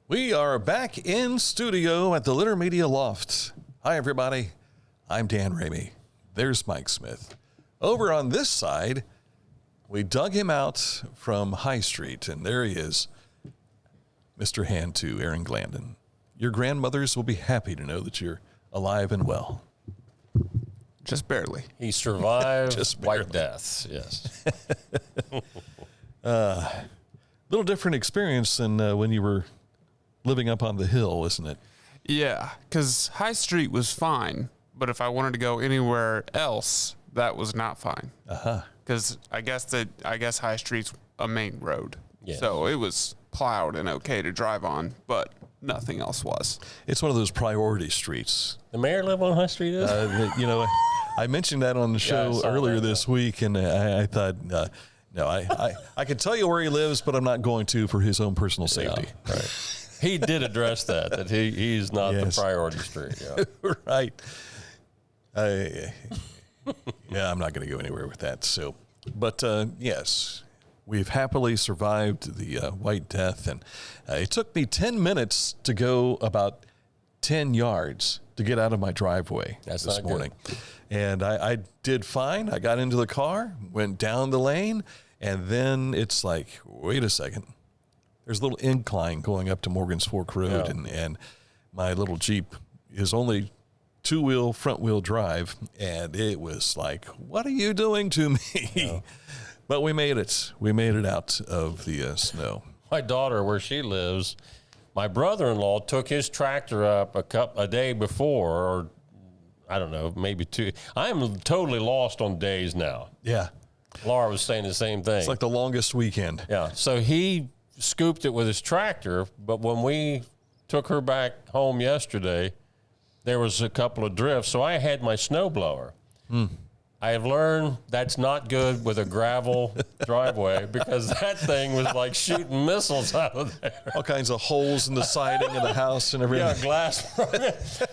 We are back in studio at the Litter Media Loft. Hi, everybody. I'm Dan Ramey. There's Mike Smith. Over on this side, we dug him out from High Street, and there he is, Mr. Hand 2, Aaron Glandon. Your grandmothers will be happy to know that you're alive and well. Just barely. He survived Just barely. White Death, yes. Little different experience than when you were living up on the hill, isn't it? Yeah, because High Street was fine, but if I wanted to go anywhere else, that was not fine. Because I guess High Street's a main road, so it was plowed and okay to drive on, but nothing else was. It's one of those priority streets. The mayor live on High Street? I mentioned that on the show earlier this week, and I thought, no, I could tell you where he lives, but I'm not going to for his own personal safety. Yeah, right. He did address that he's not the priority street. Yeah. Right. I'm not going to go anywhere with that. So, but yes, we've happily survived the White Death, and it took me 10 minutes to go about 10 yards to get out of my driveway this morning. Good. And I did fine. I got into the car, went down the lane, and then it's like, wait a second. There's a little incline going up to Morgan's Fork Road, and my little Jeep is only two-wheel, front-wheel drive, and it was like, what are you doing to me? Yeah. But we made it. We made it out of the snow. My daughter, where she lives, my brother-in-law took his tractor up a day before, or I don't know, maybe two. I am totally lost on days now. Yeah. Laura was saying the same thing. It's like the longest weekend. Yeah. So he scooped it with his tractor, but when we took her back home yesterday, there was a couple of drifts, so I had my snowblower. I have learned that's not good with a gravel driveway because that thing was like shooting missiles out of there. All kinds of holes in the siding of the house and everything. Yeah, glass.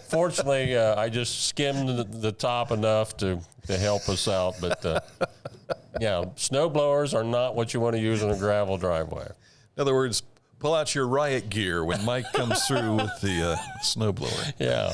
Fortunately, I just skimmed the top enough to help us out, but snow blowers are not what you want to use in a gravel driveway. In other words, pull out your riot gear when Mike comes through with the snowblower. Yeah.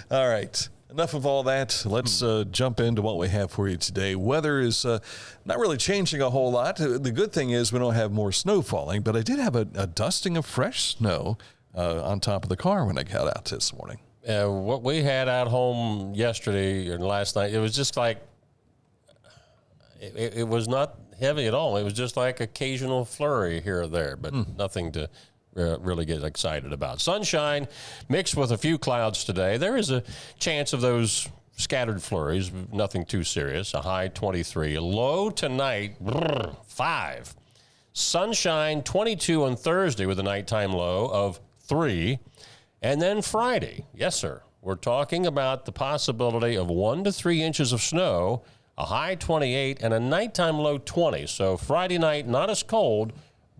All right. Enough of all that. Let's jump into what we have for you today. Weather is not really changing a whole lot. The good thing is we don't have more snow falling, but I did have a dusting of fresh snow on top of the car when I got out this morning. What we had out home yesterday and last night, it was just like, it was not heavy at all. It was just like occasional flurry here or there, but nothing to really get excited about. Sunshine mixed with a few clouds today. There is a chance of those scattered flurries, nothing too serious. A high 23. Low tonight, 5. Sunshine 22 on Thursday with a nighttime low of 3. And then Friday, yes, sir, we're talking about the possibility of 1 to 3 inches of snow, a high 28, and a nighttime low 20. So Friday night, not as cold,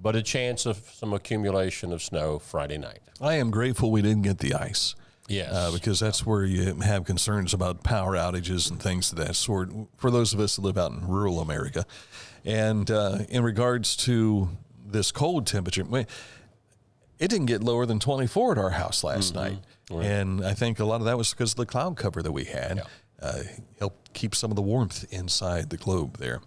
but a chance of some accumulation of snow Friday night. I am grateful we didn't get the ice. Yes. Because that's where you have concerns about power outages and things of that sort for those of us that live out in rural America. And in regards to this cold temperature, it didn't get lower than 24 at our house last night. Right. And I think a lot of that was because of the cloud cover that we had. Yeah. Helped keep some of the warmth inside the globe there.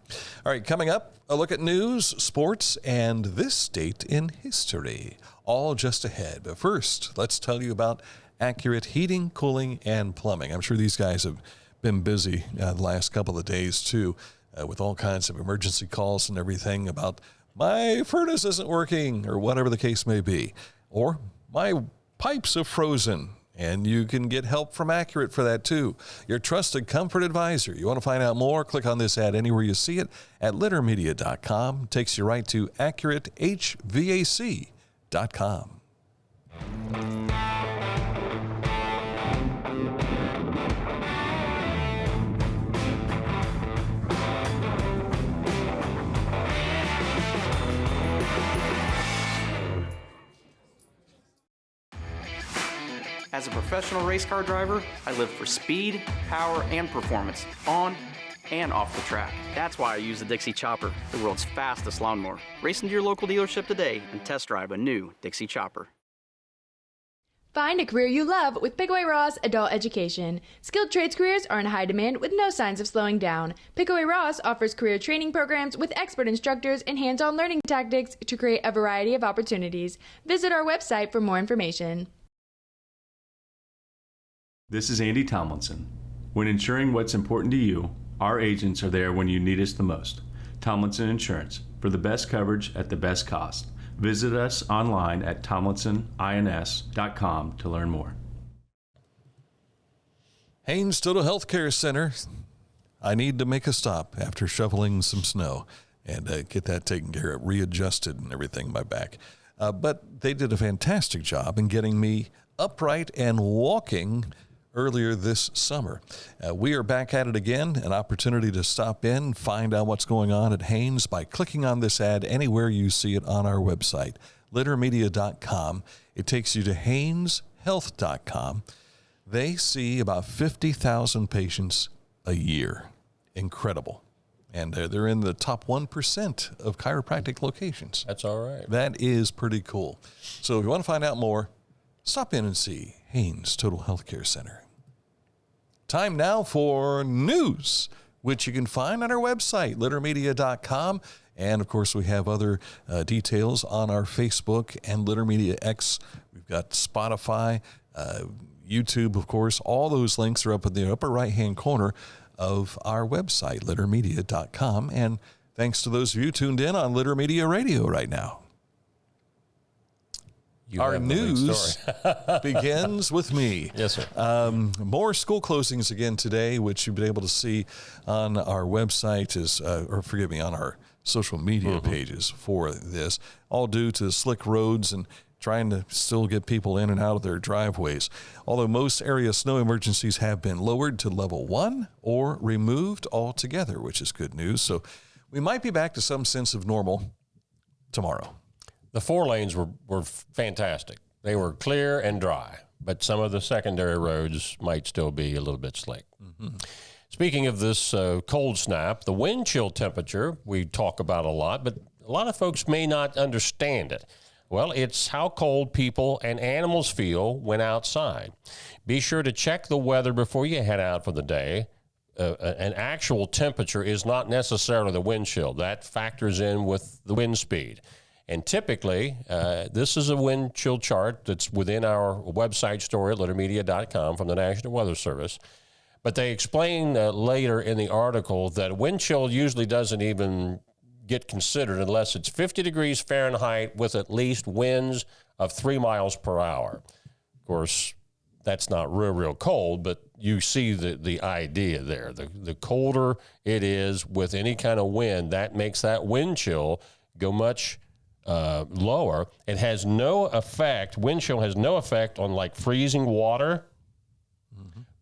All right, coming up, a look at news, sports, and this date in history. All just ahead. But first, let's tell you about Accurate Heating, Cooling, and Plumbing. I'm sure these guys have been busy the last couple of days, too, with all kinds of emergency calls and everything about my furnace isn't working or whatever the case may be. Or my pipes have frozen. And you can get help from Accurate for that, too. Your trusted comfort advisor. You want to find out more? Click on this ad anywhere you see it at littermedia.com. Takes you right to AccurateHVAC.com. As a professional race car driver, I live for speed, power, and performance on and off the track. That's why I use the Dixie Chopper, the world's fastest lawnmower. Race into your local dealership today and test drive a new Dixie Chopper. Find a career you love with Pickaway-Ross Adult Education. Skilled trades careers are in high demand with no signs of slowing down. Pickaway-Ross offers career training programs with expert instructors and hands-on learning tactics to create a variety of opportunities. Visit our website for more information. This is Andy Tomlinson. When ensuring what's important to you, our agents are there when you need us the most. Tomlinson Insurance, for the best coverage at the best cost. Visit us online at tomlinsonins.com to learn more. Haynes Total Healthcare Center. I need to make a stop after shoveling some snow and get that taken care of, readjusted and everything, my back. But they did a fantastic job in getting me upright and walking earlier this summer. We are back at it again, an opportunity to stop in, find out what's going on at Haynes by clicking on this ad anywhere you see it on our website, littermedia.com. It takes you to hayneshealth.com. They see about 50,000 patients a year. Incredible. And they're in the top 1% of chiropractic locations. That's all right. That is pretty cool. So if you want to find out more, stop in and see Haynes Total Healthcare Center. Time now for news, which you can find on our website, littermedia.com. And, of course, we have other details on our Facebook and Litter Media X. We've got Spotify, YouTube, of course. All those links are up in the upper right-hand corner of our website, littermedia.com. And thanks to those of you tuned in on Litter Media Radio right now. Our news begins with me. Yes, sir. More school closings again today, which you'll be able to see on our website, on our social media pages for this, all due to slick roads and trying to still get people in and out of their driveways. Although most area snow emergencies have been lowered to level 1 or removed altogether, which is good news. So we might be back to some sense of normal tomorrow. The 4 lanes were fantastic. They were clear and dry, but some of the secondary roads might still be a little bit slick. Mm-hmm. Speaking of this cold snap, the wind chill temperature we talk about a lot, but a lot of folks may not understand it. Well, it's how cold people and animals feel when outside. Be sure to check the weather before you head out for the day. An actual temperature is not necessarily the wind chill. That factors in with the wind speed. And typically, this is a wind chill chart that's within our website story at littermedia.com from the National Weather Service. But they explain later in the article that wind chill usually doesn't even get considered unless it's 50 degrees Fahrenheit with at least winds of 3 miles per hour. Of course, that's not real cold, but you see the idea there. The colder it is with any kind of wind, that makes that wind chill go much lower. It has no effect. Wind chill has no effect on like freezing water,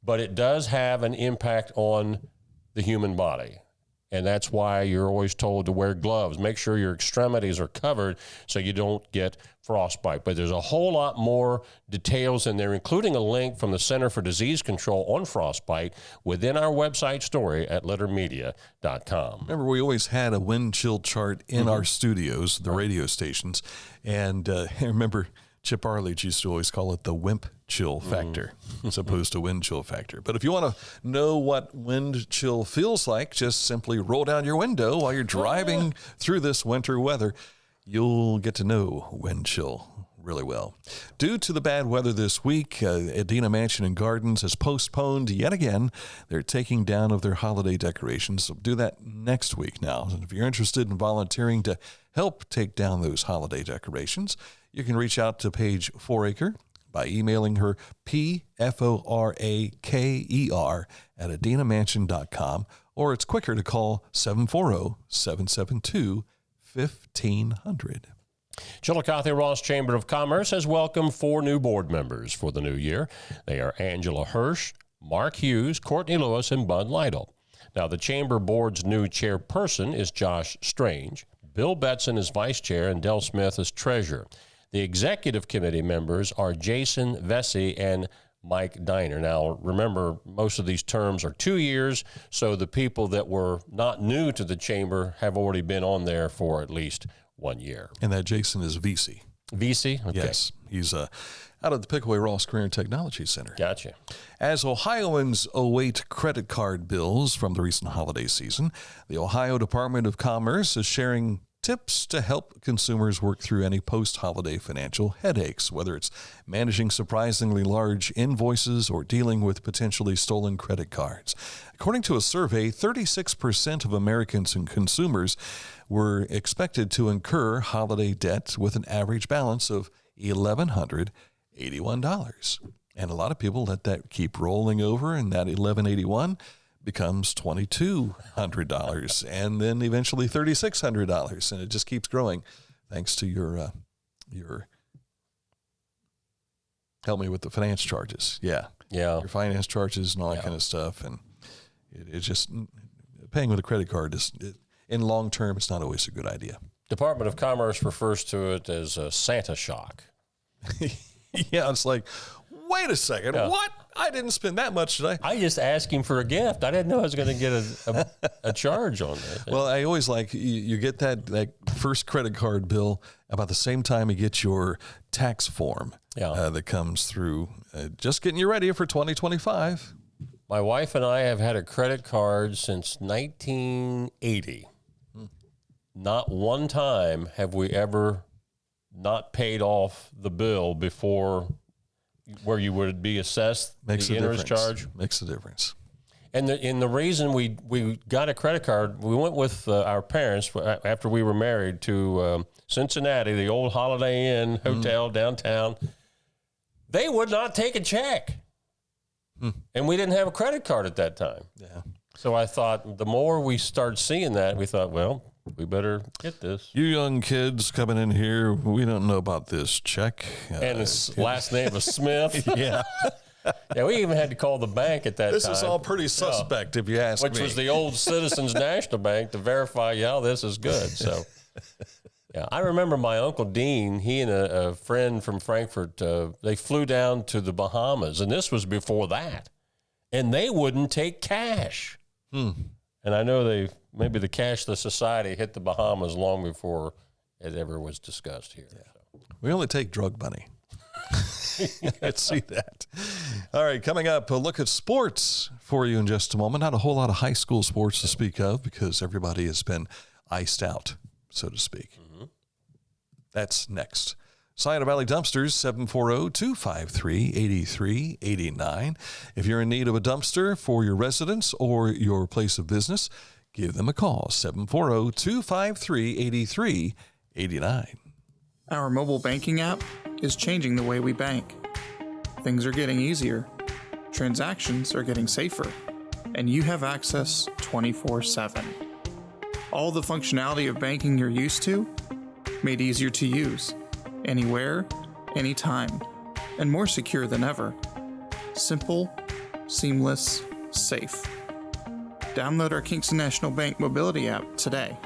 but it does have an impact on the human body. And that's why you're always told to wear gloves. Make sure your extremities are covered so you don't get frostbite. But there's a whole lot more details in there, including a link from the Center for Disease Control on frostbite within our website story at littermedia.com. Remember, we always had a wind chill chart in our studios, the radio stations. And I remember Chip Arledge used to always call it the WIMP chill factor as opposed to wind chill factor. But if you want to know what wind chill feels like, just simply roll down your window while you're driving through this winter weather. You'll get to know wind chill really well. Due to the bad weather this week, Adena Mansion Gardens has postponed yet again their taking down of their holiday decorations. So do that next week now. And if you're interested in volunteering to help take down those holiday decorations, you can reach out to Paige Foraker by emailing her pforaker at adenamansion.com, or it's quicker to call 740-772-1500. Chillicothe-Ross Chamber of Commerce has welcomed 4 new board members for the new year. They are Angela Hirsch, Mark Hughes, Courtney Lewis, and Bud Lytle. Now, the Chamber Board's new chairperson is Josh Strange. Bill Betson is vice chair, and Del Smith is treasurer. The executive committee members are Jason Vesey and Mike Diner. Now, remember, most of these terms are 2 years, so the people that were not new to the chamber have already been on there for at least 1 year. And that Jason is VC. VC? Okay. Yes. He's out of the Pickaway-Ross Career and Technology Center. Gotcha. As Ohioans await credit card bills from the recent holiday season, the Ohio Department of Commerce is sharing tips to help consumers work through any post-holiday financial headaches, whether it's managing surprisingly large invoices or dealing with potentially stolen credit cards. According to a survey, 36% of Americans and consumers were expected to incur holiday debt with an average balance of $1,181. And a lot of people let that keep rolling over, and that $1,181 becomes $2,200 and then eventually $3,600, and it just keeps growing thanks to your help me with the finance charges. Yeah. Your finance charges and all that kind of stuff, and it's just paying with a credit card in long term, it's not always a good idea. Department of Commerce refers to it as a Santa shock. Yeah, it's like, wait a second, what? I didn't spend that much today. I just asked him for a gift. I didn't know I was going to get a charge on that. Well, I always like, you get that first credit card bill about the same time you get your tax form that comes through, just getting you ready for 2025. My wife and I have had a credit card since 1980. Not one time have we ever not paid off the bill before where you would be assessed the interest charge. Makes a difference. And the reason we got a credit card, we went with our parents after we were married to Cincinnati, the old Holiday Inn hotel downtown. They would not take a check. And we didn't have a credit card at that time. Yeah. So I thought the more we start seeing that, we thought, well, we better get this. You young kids coming in here, we don't know about this check. And his last name was Smith. Yeah. Yeah, we even had to call the bank at that time. This is all pretty suspect, if you ask me. Which was the old Citizens National Bank to verify, this is good. So, I remember my Uncle Dean, he and a friend from Frankfurt, they flew down to the Bahamas, and this was before that. And they wouldn't take cash. And I know maybe the cashless society hit the Bahamas long before it ever was discussed here. Yeah. So. We only take drug money. Let's see that. All right, coming up, a look at sports for you in just a moment. Not a whole lot of high school sports to speak of because everybody has been iced out, so to speak. That's next. Scioto Valley Dumpsters, 740-253-8389. If you're in need of a dumpster for your residence or your place of business, give them a call, 740-253-8389. Our mobile banking app is changing the way we bank. Things are getting easier, transactions are getting safer, and you have access 24/7. All the functionality of banking you're used to, made easier to use. Anywhere, anytime, and more secure than ever. Simple, seamless, safe. Download our Kingston National Bank mobility app today.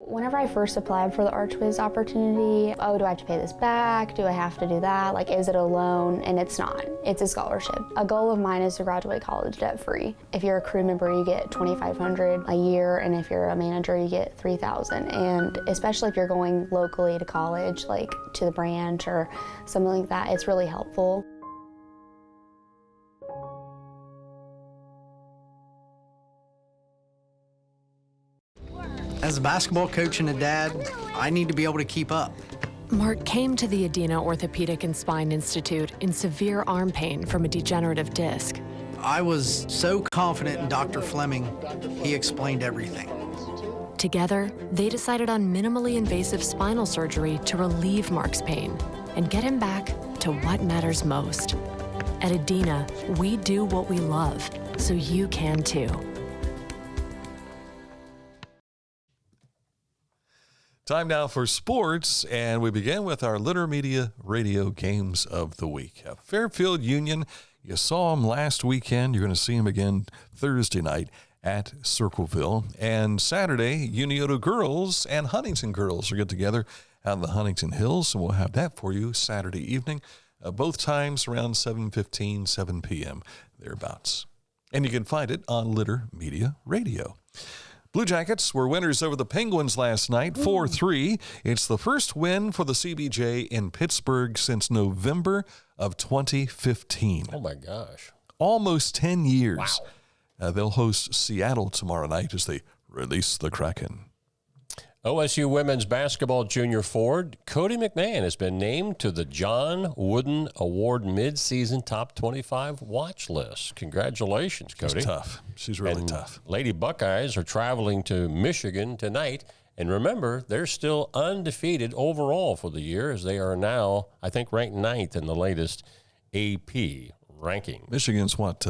Whenever I first applied for the ArchWiz opportunity, do I have to pay this back? Do I have to do that? Is it a loan? And it's not. It's a scholarship. A goal of mine is to graduate college debt-free. If you're a crew member, you get $2,500 a year, and if you're a manager, you get $3,000. And especially if you're going locally to college, to the branch or something like that, it's really helpful. As a basketball coach and a dad, I need to be able to keep up. Mark came to the Adena Orthopedic and Spine Institute in severe arm pain from a degenerative disc. I was so confident in Dr. Fleming, he explained everything. Together, they decided on minimally invasive spinal surgery to relieve Mark's pain and get him back to what matters most. At Adena, we do what we love, so you can too. Time now for sports, and we begin with our Litter Media Radio Games of the Week. Fairfield Union, you saw them last weekend. You're going to see them again Thursday night at Circleville. And Saturday, Unioto girls and Huntington girls will get together out in the Huntington Hills, and we'll have that for you Saturday evening. both times around 7:15, 7 p.m., thereabouts. And you can find it on Litter Media Radio. Blue Jackets were winners over the Penguins last night, 4-3. It's the first win for the CBJ in Pittsburgh since November of 2015. Oh, my gosh. Almost 10 years. Wow. They'll host Seattle tomorrow night as they release the Kraken. OSU women's basketball junior forward Cotie McMahon has been named to the John Wooden Award midseason top 25 watch list. Congratulations, Cotie. She's tough. She's really tough. Lady Buckeyes are traveling to Michigan tonight. And remember, they're still undefeated overall for the year, as they are now, I think, ranked 9th in the latest AP ranking. Michigan's ranked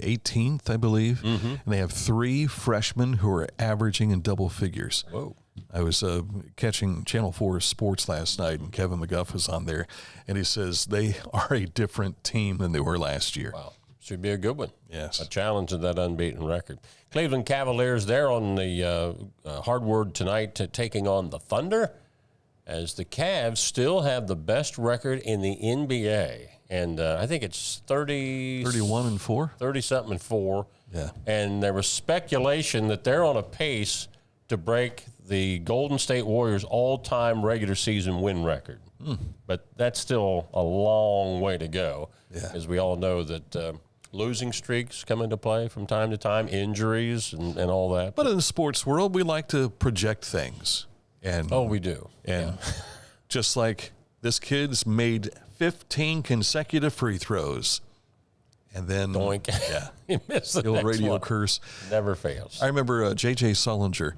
18th, I believe. And they have 3 freshmen who are averaging in double figures. Whoa. I was catching Channel 4 Sports last night, and Kevin McGuff was on there, and he says they are a different team than they were last year. Wow. Should be a good one. Yes. A challenge of that unbeaten record. Cleveland Cavaliers, they're on the hardwood tonight taking on the Thunder, as the Cavs still have the best record in the NBA. And I think it's 31-4? 30-something-4. Yeah. And there was speculation that they're on a pace to break the Golden State Warriors' all-time regular season win record. But that's still a long way to go, as we all know that losing streaks come into play from time to time, injuries and all that. But in the sports world, we like to project things. And we do. And just like this kid's made 15 consecutive free throws. And then, doink. Yeah, he missed the old radio one. curse. Never fails. I remember J.J. Sullinger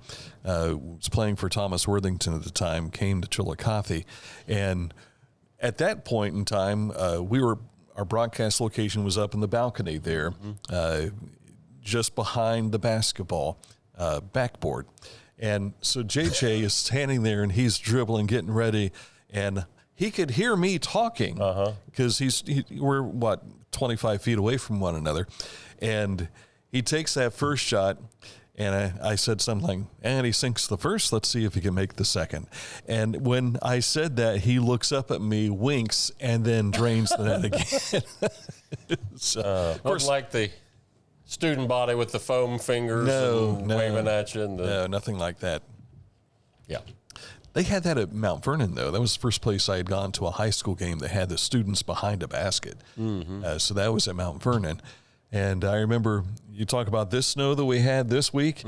was playing for Thomas Worthington at the time, came to Chillicothe. And at that point in time, our broadcast location was up in the balcony there, just behind the basketball backboard. And so J.J. is standing there, and he's dribbling, getting ready, and he could hear me talking because we're 25 feet away from one another. And he takes that first shot, and I said something, and he sinks the first. Let's see if he can make the second. And when I said that, he looks up at me, winks, and then drains the net again. So, of course, like the student body with the foam fingers waving at you. No, nothing like that. Yeah. They had that at Mount Vernon, though. That was the first place I had gone to a high school game that had the students behind a basket. So that was at Mount Vernon. And I remember you talk about this snow that we had this week.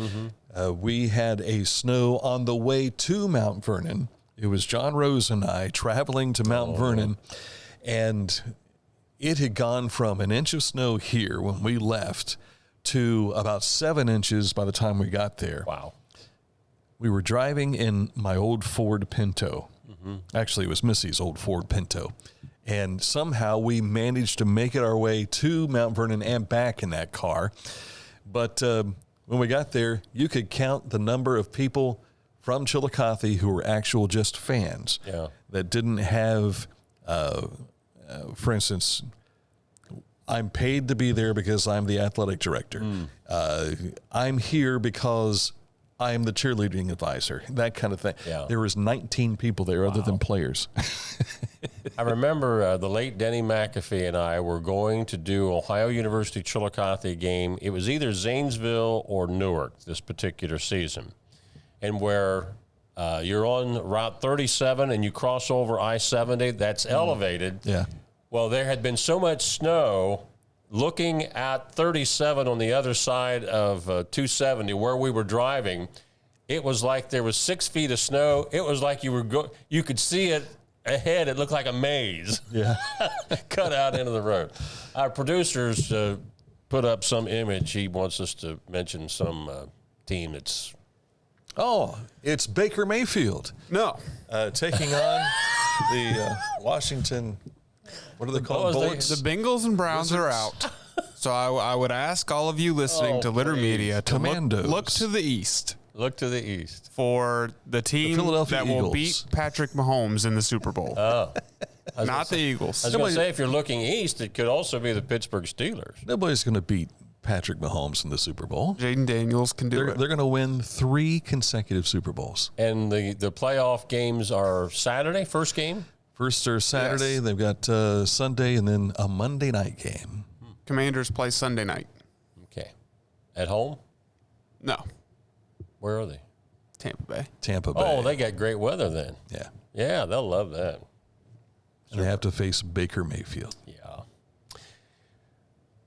We had a snow on the way to Mount Vernon. It was John Rose and I traveling to Mount Vernon. And it had gone from an inch of snow here when we left to about 7 inches by the time we got there. Wow. We were driving in my old Ford Pinto. Actually, it was Missy's old Ford Pinto. And somehow we managed to make it our way to Mount Vernon and back in that car. But when we got there, you could count the number of people from Chillicothe who were actual just fans that didn't have, for instance, I'm paid to be there because I'm the athletic director. I'm here because I'm the cheerleading advisor, that kind of thing. Yeah. There was 19 people there other than players. I remember the late Denny McAfee and I were going to do Ohio University Chillicothe game. It was either Zanesville or Newark this particular season. And where you're on Route 37 and you cross over I-70, that's elevated. Yeah. Well, there had been so much snow looking at 37 on the other side of 270 where we were driving. It was like there was 6 feet of snow. It was like you could see it ahead. It looked like a maze. Yeah. Cut out into the road. Our producers put up some image. He wants us to mention some team that's... Oh, it's Baker Mayfield. No. Taking on the Washington... What are they called? Bullets? The Bengals and Browns are out. So I would ask all of you listening to Litter Media to look to the east. Look to the east. For the team that will beat Patrick Mahomes in the Super Bowl. Oh. Not the Eagles. I was going to say, if you're looking east, it could also be the Pittsburgh Steelers. Nobody's going to beat Patrick Mahomes in the Super Bowl. Jaden Daniels can do it. They're going to win 3 consecutive Super Bowls. And the playoff games are Saturday, first game? First or Saturday, Yes. they've got Sunday, and then a Monday night game. Commanders play Sunday night. Okay. At home? No, Where are they? Tampa Bay. Tampa Bay. Oh, they got great weather then. Yeah. Yeah, they'll love that. And they have to face Baker Mayfield. Yeah.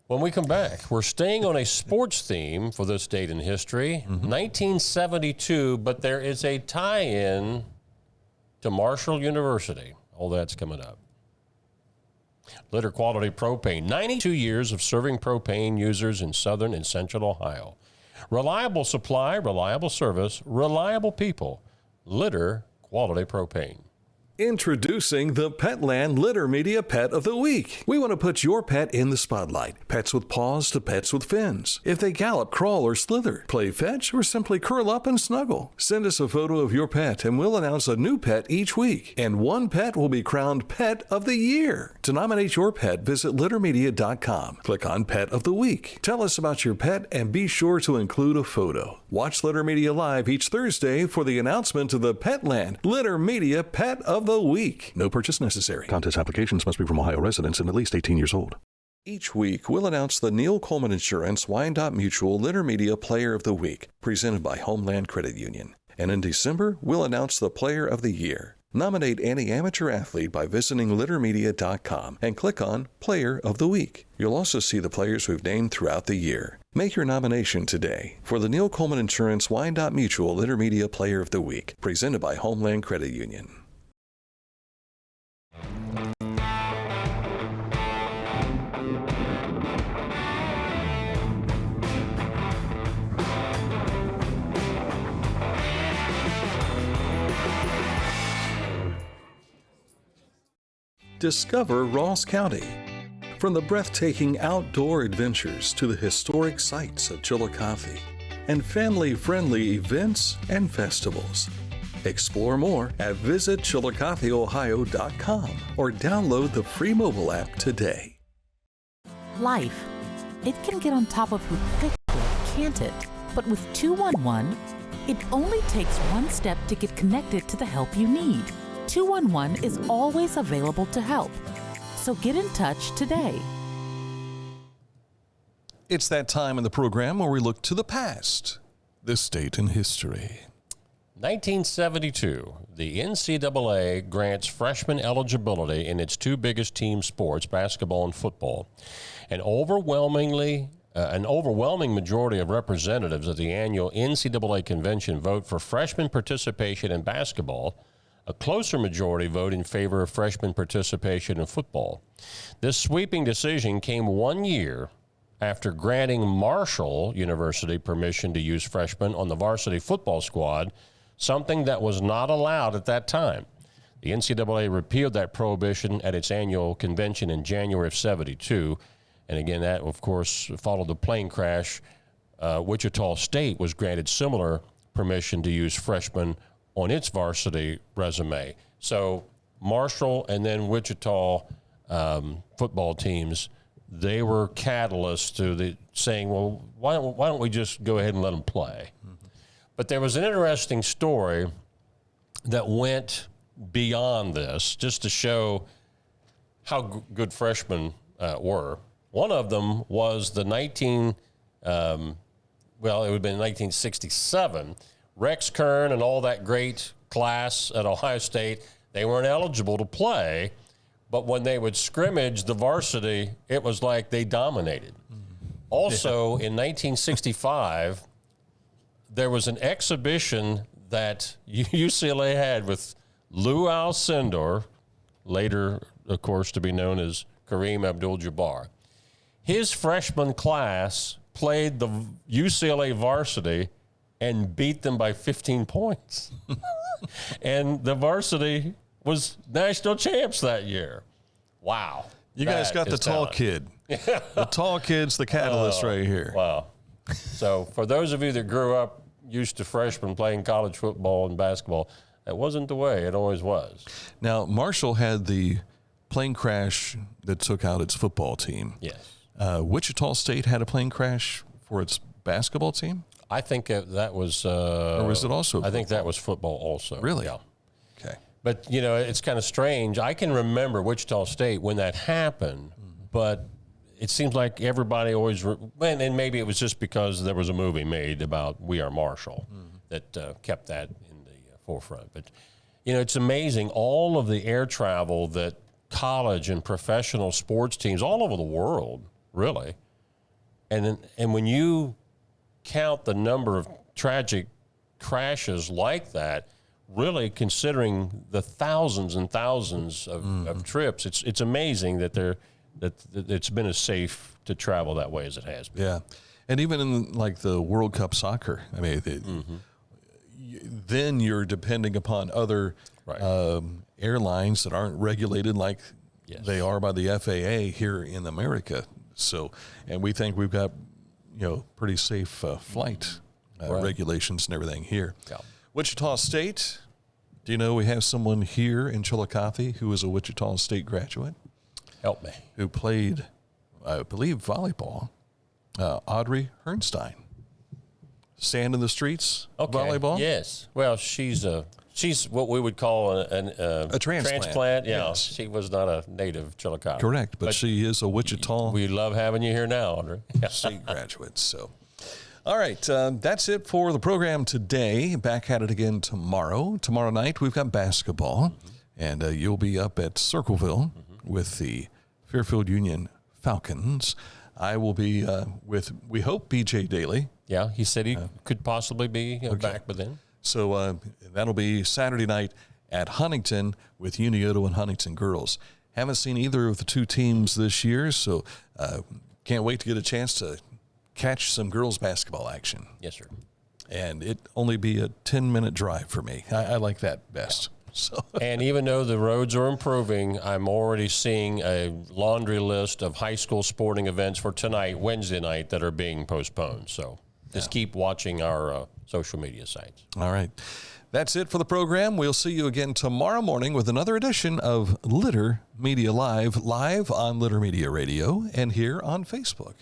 When we come back, we're staying on a sports theme for this date in history, 1972, but there is a tie-in to Marshall University. All that's coming up. Litter Quality Propane, 92 years of serving propane users in southern and central Ohio. Reliable supply, reliable service, reliable people. Litter Quality Propane. Introducing the Petland Litter Media Pet of the Week. We want to put your pet in the spotlight. Pets with paws to pets with fins. If they gallop, crawl, or slither, play fetch, or simply curl up and snuggle. Send us a photo of your pet and we'll announce a new pet each week. And one pet will be crowned Pet of the Year. To nominate your pet, visit littermedia.com. Click on Pet of the Week. Tell us about your pet and be sure to include a photo. Watch Litter Media Live each Thursday for the announcement of the Petland Litter Media Pet of the Week. No purchase necessary. Contest applications must be from Ohio residents and at least 18 years old. Each week, we'll announce the Neil Coleman Insurance Wyandotte Mutual Litter Media Player of the Week, presented by Homeland Credit Union. And in December, we'll announce the Player of the Year. Nominate any amateur athlete by visiting littermedia.com and click on Player of the Week. You'll also see the players we've named throughout the year. Make your nomination today for the Neil Coleman Insurance Wyandotte Mutual Litter Media Player of the Week, presented by Homeland Credit Union. Discover Ross County. From the breathtaking outdoor adventures to the historic sights of Chillicothe and family-friendly events and festivals. Explore more at visitchillicotheohio.com or download the free mobile app today. Life. It can get on top of you quickly, can't it? But with 211, it only takes one step to get connected to the help you need. 211 is always available to help. So get in touch today. It's that time in the program where we look to the past, this date in history. 1972, the NCAA grants freshman eligibility in its two biggest team sports, basketball and football. An overwhelming majority of representatives at the annual NCAA convention vote for freshman participation in basketball. A closer majority vote in favor of freshman participation in football. This sweeping decision came 1 year after granting Marshall University permission to use freshmen on the varsity football squad, something that was not allowed at that time. The NCAA repealed that prohibition at its annual convention in January of '72. And again, that, of course, followed the plane crash. Wichita State was granted similar permission to use freshmen on its varsity resume. So Marshall and then Wichita football teams, they were catalysts to saying, well, why don't we just go ahead and let them play? Mm-hmm. But there was an interesting story that went beyond this, just to show how good freshmen were. One of them was the it would have been 1967. Rex Kern and all that great class at Ohio State, they weren't eligible to play, but when they would scrimmage the varsity, it was like they dominated. Also, in 1965, there was an exhibition that UCLA had with Lou Alcindor, later, of course, to be known as Kareem Abdul-Jabbar. His freshman class played the UCLA varsity and beat them by 15 points. And the varsity was national champs that year. Wow. You guys got the tall kid. The tall kid's the catalyst right here. Wow. So for those of you that grew up used to freshmen playing college football and basketball, that wasn't the way it always was. Now, Marshall had the plane crash that took out its football team. Yes. Wichita State had a plane crash for its basketball team? I think that was... or was it also I think that was football also. Really? Yeah. Okay. But, you know, it's kind of strange. I can remember Wichita State when that happened, but it seems like everybody always, and maybe it was just because there was a movie made about We Are Marshall that kept that in the forefront. But, you know, it's amazing all of the air travel that college and professional sports teams all over the world, really. And when you count the number of tragic crashes like that, really considering the thousands and thousands of trips, it's amazing that it's been as safe to travel that way as it has been. Yeah. And even in like the World Cup soccer, I mean, then you're depending upon other airlines that aren't regulated like they are by the FAA here in America. So, and we think we've got, you know, pretty safe flight regulations and everything here. Yeah. Wichita State, do you know we have someone here in Chillicothe who is a Wichita State graduate? Help me. Who played, I believe, volleyball. Audrey Hernstein. Stand in the streets volleyball? Yes. Well, she's what we would call a transplant. Yeah, yes. She was not a native Chillicothe. Correct, but she is a Wichita. We love having you here now, Audrey. State graduate. So, all right, that's it for the program today. Back at it again tomorrow. Tomorrow night we've got basketball, and you'll be up at Circleville with the Fairfield Union Falcons. I will be with, we hope, BJ Daly. Yeah, he said he could possibly be back by then. So that'll be Saturday night at Huntington with Unioto and Huntington girls. Haven't seen either of the two teams this year, so can't wait to get a chance to catch some girls basketball action. Yes, sir. And it only be a 10-minute drive for me. I like that best. Yeah. So. And even though the roads are improving, I'm already seeing a laundry list of high school sporting events for tonight, Wednesday night, that are being postponed. So just keep watching our social media sites. All right. That's it for the program. We'll see you again tomorrow morning with another edition of Litter Media Live on Litter Media Radio and here on Facebook.